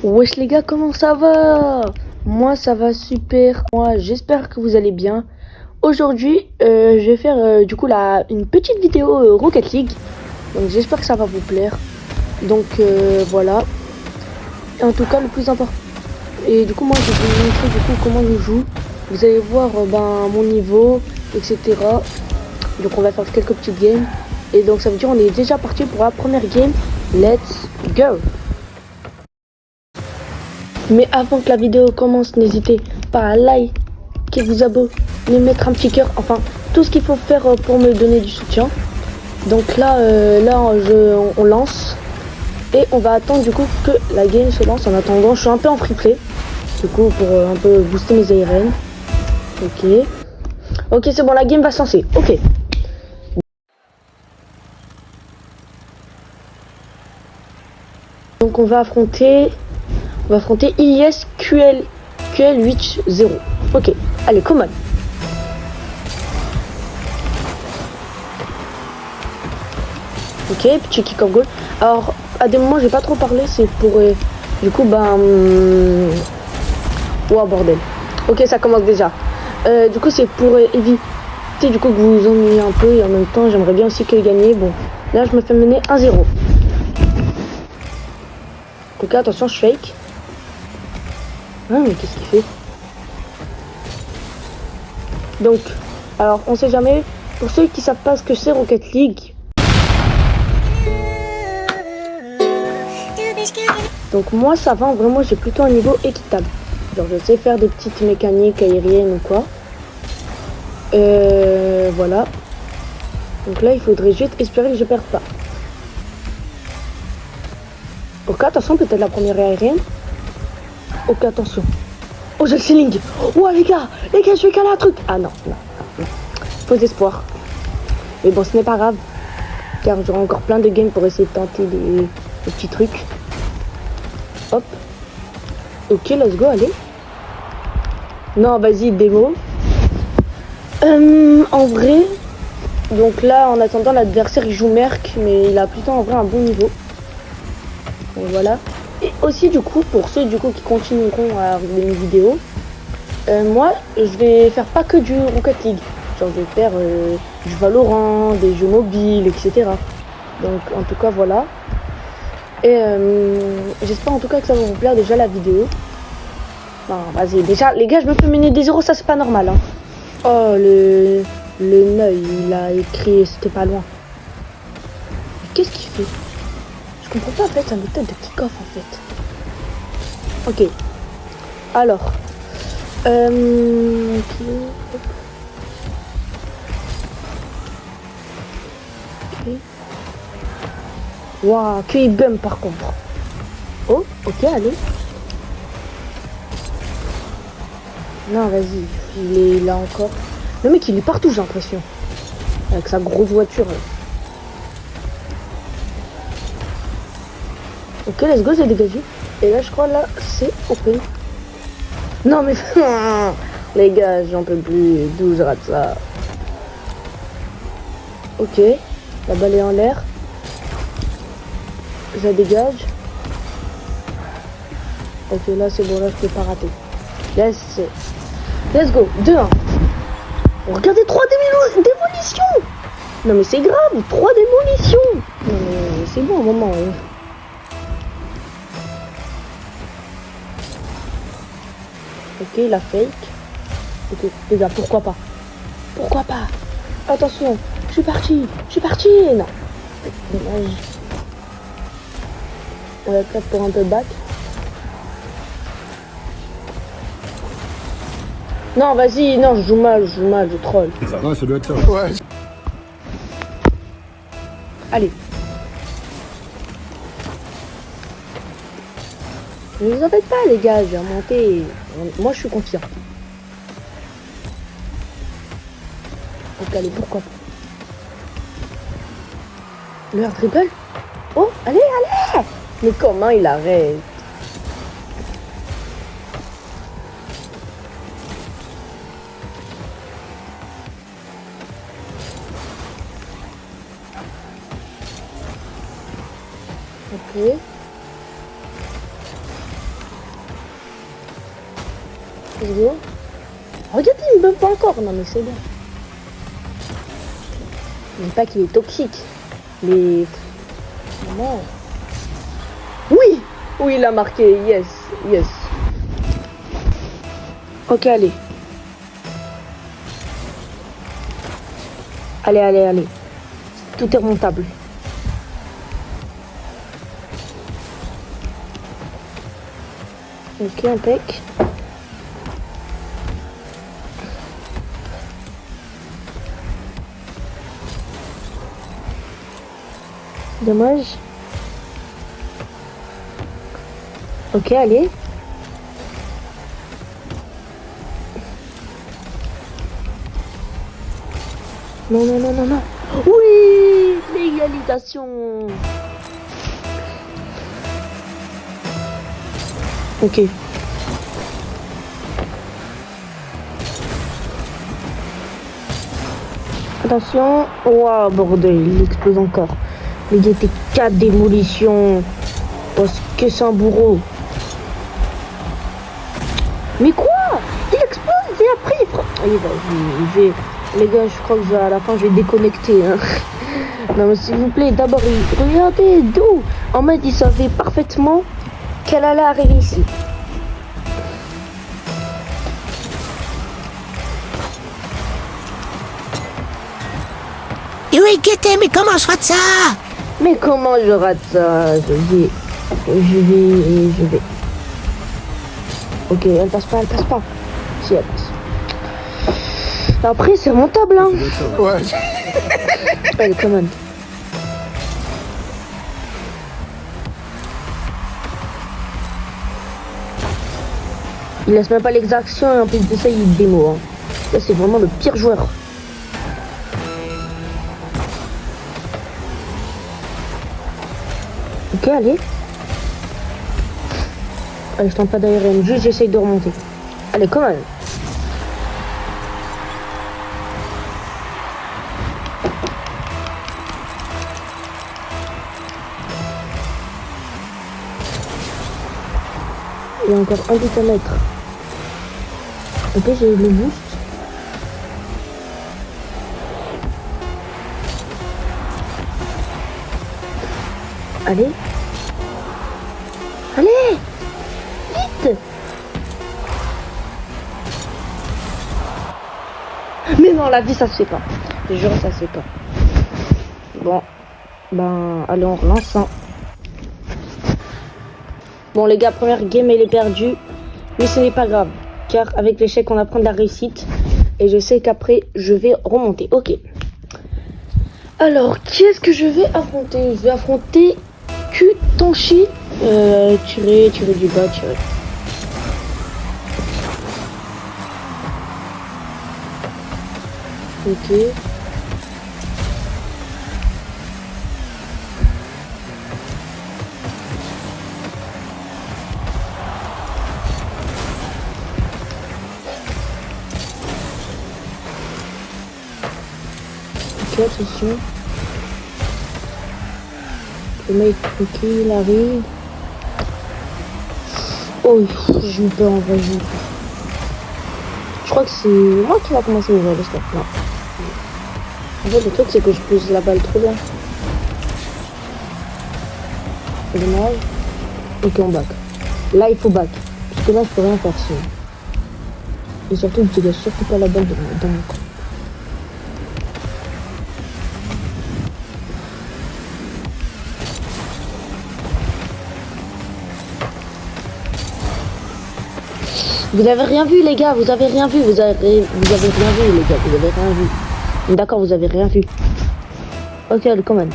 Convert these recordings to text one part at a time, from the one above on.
Wesh les gars, comment ça va? Moi ça va super. Moi j'espère que vous allez bien. Aujourd'hui je vais faire du coup une petite vidéo Rocket League. Donc j'espère que ça va vous plaire. Donc voilà. Et en tout cas le plus important. Et du coup moi je vais vous montrer du coup comment je joue. Vous allez voir mon niveau, etc. Donc on va faire quelques petites games. Et donc ça veut dire on est déjà parti pour la première game. Let's go! Mais avant que la vidéo commence, n'hésitez pas à liker, vous abonner, mettre un petit cœur, enfin tout ce qu'il faut faire pour me donner du soutien. Donc là, on lance et on va attendre du coup que la game se lance. En attendant, je suis un peu en free play, du coup pour un peu booster mes ARN. Ok, c'est bon, la game va se lancer. Ok. Donc on va affronter IS QL 8-0. Ok, allez, come on. Ok, petit kick off goal. Alors, à des moments, j'ai pas trop parlé, c'est pour du coup, oh bordel. Ok, ça commence déjà. Du coup, c'est pour éviter du coup que vous vous ennuyez un peu et en même temps, j'aimerais bien aussi qu'elle gagne. Bon, là, je me fais mener 1-0. Ok, attention, je fake. Ah, mais qu'est-ce qu'il fait? Donc, alors, on sait jamais. Pour ceux qui savent pas ce que c'est Rocket League. Donc moi ça va, vraiment j'ai plutôt un niveau équitable. Genre je sais faire des petites mécaniques aériennes ou quoi. Voilà. Donc là il faudrait juste espérer que je perde pas. Ok, attention, peut-être la première aérienne. Ok, attention. Oh, j'ai le ceiling. Oh les gars, je vais caler un truc. Ah non. Faux espoir. Mais bon, ce n'est pas grave. Car j'aurai encore plein de games pour essayer de tenter des petits trucs. Hop. Ok, let's go, allez. Non, vas-y, démo. En vrai, donc là, en attendant, l'adversaire il joue Merc, mais il a plutôt en vrai un bon niveau. Donc voilà. Et aussi, du coup, pour ceux du coup qui continueront à regarder mes vidéos, moi, je vais faire pas que du Rocket League. Genre, je vais faire du Valorant, des jeux mobiles, etc. Donc, en tout cas, voilà. Et j'espère en tout cas que ça va vous plaire déjà la vidéo. Non, vas-y, déjà, les gars, je me fais mener des 0, ça c'est pas normal. Hein. Oh, le Neuil, il a écrit, c'était pas loin. Mais qu'est-ce qu'il fait? Je comprends pas en fait sa méthode de kick-off en fait. Ok. Alors. Ok. Ok. Waouh, qu'il bum par contre. Oh, ok, allez. Non, vas-y, il est là encore. Le mec, il est partout, j'ai l'impression. Avec sa grosse voiture. Ok, let's go, j'ai dégagé. Et là, je crois, là, c'est open. Non, mais... les gars, j'en peux plus. D'où je rate ça? Ok. La balle est en l'air. Je la dégage. Ok, là, c'est bon. Là, je peux pas rater. Let's go. 2-1. Regardez, 3 démolitions. Non, mais c'est grave. 3 démolitions. Non, mais c'est bon, un moment. Hein. Ok, la fake. Ok, les gars, pourquoi pas? Pourquoi pas? Attention, je suis parti. Non. Dommage. On va faire pour un peu back. Non, vas-y, non, je joue mal, je troll. Ouais, ça doit être ça. Ouais. Allez. Ne vous en faites pas, les gars, j'ai remonté. Moi, je suis confiant. Donc, allez, pourquoi pas. Le air dribble. Oh, allez. Mais comment il arrête? Ok. let's go. Regardez, il me buff pas encore. Non, mais c'est bon. Je dis pas qu'il est toxique. Mais... Non. Oui! Oui, il a marqué. Yes. Yes. Ok, allez. Allez, allez, allez. Tout est remontable. Ok, impec. Dommage. Ok, allez. Non, non, non, non, non. Oui, l'égalisation. Ok. Attention. Waouh, bordel, il explose encore. Les gars, t'es 4 démolitions. Parce que c'est un bourreau. Mais quoi? Il explose et après il frappe. Allez, vas-y, les gars, je crois que à la fin je vais déconnecter. Hein. Non mais s'il vous plaît, d'abord, regardez d'où. En mode, il savait parfaitement qu'elle allait arriver ici. Et oui, Guetté, mais comment je rate ça? Mais comment je rate ça? Je vais. Ok, elle passe pas. Si, elle passe. Après, c'est remontable, hein. Ouais. Allez, come on. Il laisse même pas l'exaction et en plus de ça, il démo. Hein. Là, c'est vraiment le pire joueur. Ok, allez. Allez, je tente pas d'ARM, juste j'essaye de remonter. Allez, come on. Il y a encore un but à mettre. Ok, j'ai le boost. Allez. Allez. Vite. Mais non, la vie, ça se fait pas. Je jure, ça se fait pas. Bon. Ben, allez, on relance. Hein. Bon, les gars, première game, elle est perdue. Mais ce n'est pas grave. Car avec l'échec, on apprend de la réussite. Et je sais qu'après, je vais remonter. Ok. Alors, qui est-ce que je vais affronter? Je vais affronter Kutanshi. Tirer du bas, tirer. Ok. Ok, attention. Le mec, ok, il arrive. Oh, j'ai eu peur en vrai. Je crois que c'est moi qui va commencer à ouvrir le score. Non. En fait, le truc, c'est que je pose la balle trop loin. C'est dommage. Ok, on back. Là, il faut back. Parce que là, je peux rien faire sinon. Et surtout, tu laisses surtout pas la balle dans mon camp. Vous avez rien vu, les gars, vous avez rien vu, vous avez rien vu, les gars, vous avez rien vu. D'accord, vous avez rien vu. Ok, allez, come on.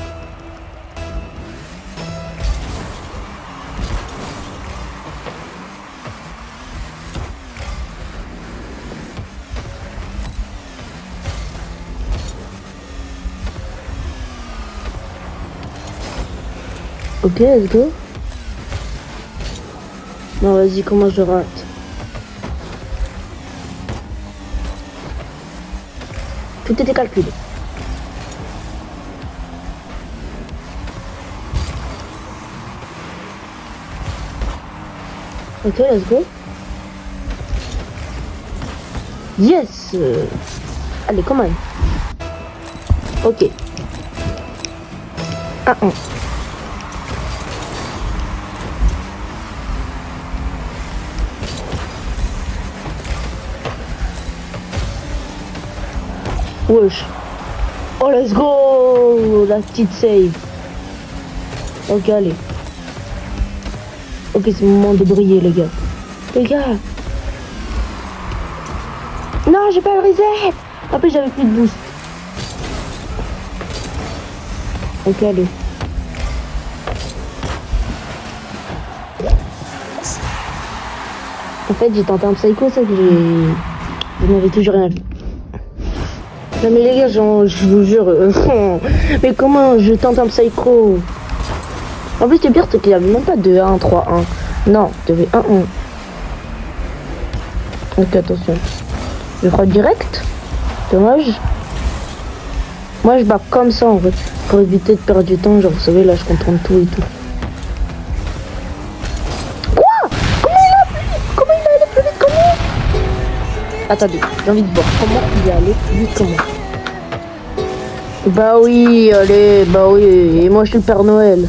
Ok, let's go. Non, vas-y, comment je rate? Tout était calculé. Ok, let's go. Yes. Allez, come on. Ok. 1-1. Wesh. Oh, let's go. La petite save. Ok, allez. Ok, c'est le moment de briller, les gars. Les gars. Non, j'ai pas le reset. En plus, j'avais plus de boost. Ok, allez. En fait, j'ai tenté un psycho, ça que j'ai... Vous n'avez toujours rien vu. Non mais les gars, je vous jure... mais comment je tente un psycho? En plus, c'est pire, c'est qu'il n'y avait même pas de 1-3-1. Non, il y avait 1-1. Ok, attention. Je crois direct. Dommage. Moi, je bats comme ça, en fait. Pour éviter de perdre du temps. Genre, vous savez, là, je contrôle tout et tout. Quoi? Comment il a allé plus vite que moi? Attendez, j'ai envie de voir comment il est allé plus vite que moi. Bah oui, allez, bah oui. Et moi, je suis le Père Noël.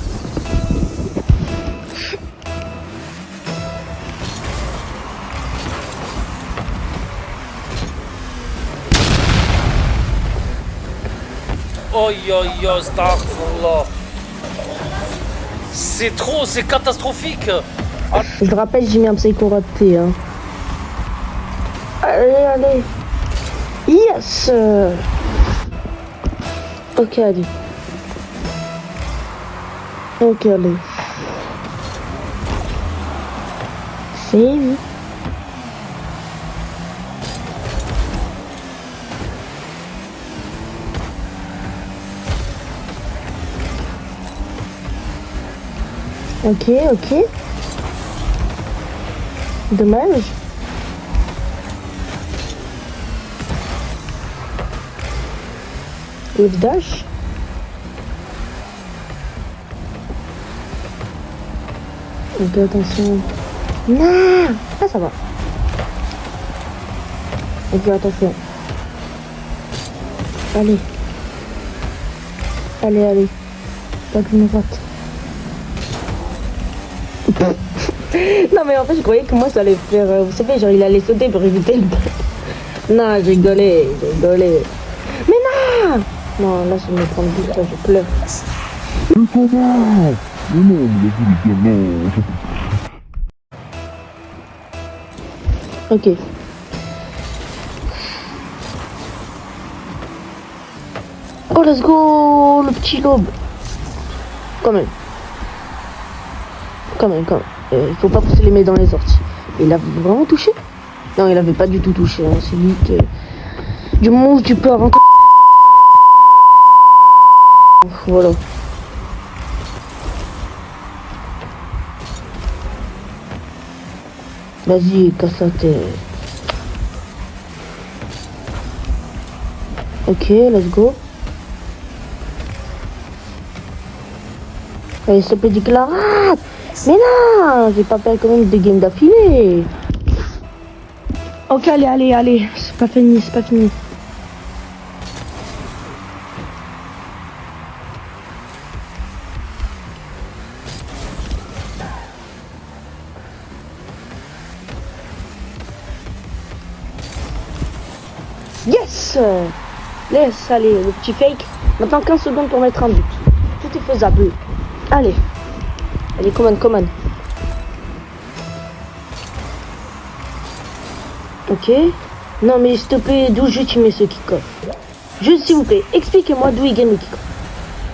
Oh yo yo, astaghfirullah. C'est trop, c'est catastrophique. Je le rappelle, j'ai mis un psycho raté. Hein. Allez, allez. Yes. Ok, allez. Ok, allez. C'est... Ok, ok. Dommage. With dash. Ok, attention. Non. Ah, ça va. Ok, attention. Allez. Allez, allez. Pas que je me rate. Non mais en fait je croyais que moi ça allait faire, vous savez, genre il allait sauter pour éviter le... Non, j'ai rigolé. Mais non. Non, là je me prends le bus, là je pleure. Mais comment? Mais non, mais les gars, non. Ok. Oh let's go, le petit lobe. Quand même. Il faut pas pousser les mains dans les orties. Il a vraiment touché? Non, il avait pas du tout touché. Hein. C'est lui que... Du moment où tu peux avant... Voilà. Vas-y, casse la tête. Ok, let's go. Allez, ce petit que la rate. Mais non, j'ai pas fait quand même des games d'affilée. Ok, allez. C'est pas fini. Yes. Laisse aller le petit fake. Maintenant 15 secondes pour mettre un but. Tout est faisable. Allez, commande. Ok. Non mais s'il te plaît, d'où juste tu mets ce kick-off? Juste s'il vous plaît, expliquez-moi d'où il gagne le kick-off.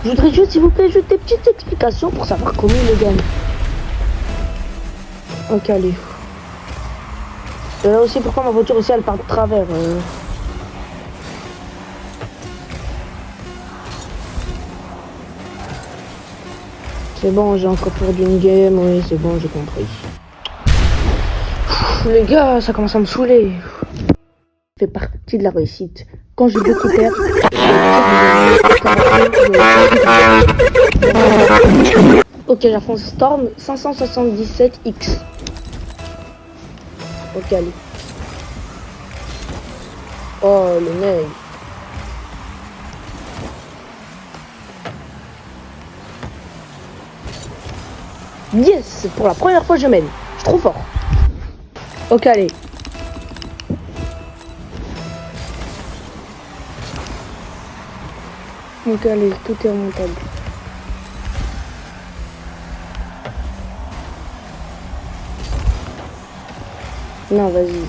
Je voudrais juste s'il vous plaît, juste des petites explications pour savoir comment il le gagne. Ok, allez. Et là aussi pourquoi ma voiture aussi elle part de travers. C'est bon, j'ai encore perdu une game, oui, c'est bon, j'ai compris. Les gars, ça commence à me saouler. Ça fait partie de la réussite. Quand je récupère... Ok, j'affronte Storm 577X. Ok, allez. Oh, le nez. Yes! Pour la première fois, je mène. Je suis trop fort. Ok, allez. Ok, allez, tout est remontable. Non, vas-y.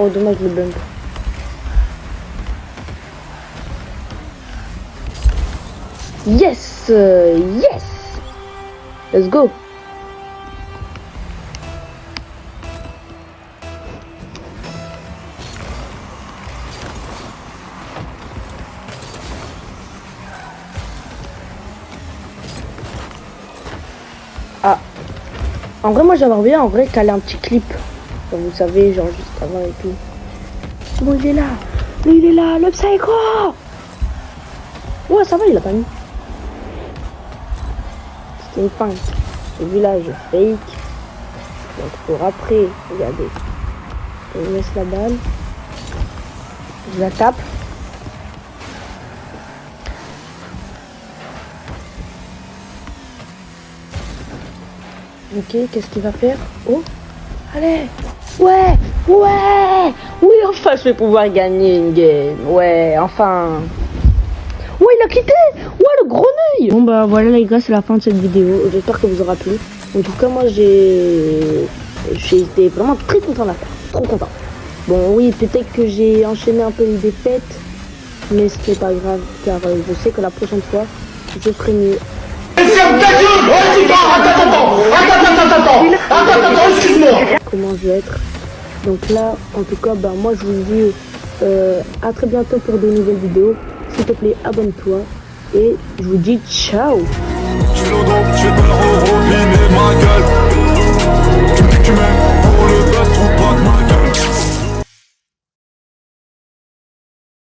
Oh, dommage le bump. Yes! Yes! Let's go! Ah! En vrai, moi j'aimerais bien en vrai caler un petit clip. Comme vous savez, genre juste avant et tout. Bon, il est là! Lui, il est là! Le psycho! Ouais, ça va, il a pas mis. C'était une feinte. Le village fake. Donc pour après, regardez. Je laisse la balle. Je la tape. Ok, qu'est-ce qu'il va faire? Oh! Allez! Ouais! Ouais! Oui, enfin, je vais pouvoir gagner une game. Ouais, enfin. Ouais, il a quitté! Ouais, le gros œil! Bon, bah voilà, les gars, c'est la fin de cette vidéo. J'espère que vous aura plu. En tout cas, moi, j'ai été vraiment très content de la faire. Trop content. Bon, oui, peut-être que j'ai enchaîné un peu les défaites. Mais ce n'est pas grave, car je sais que la prochaine fois, je ferai mieux. Attends, excuse-moi. Comment je vais être. Donc là, en tout cas, bah moi je vous dis à très bientôt pour de nouvelles vidéos. S'il te plaît, abonne-toi et je vous dis ciao. Je te le robiner ma gueule.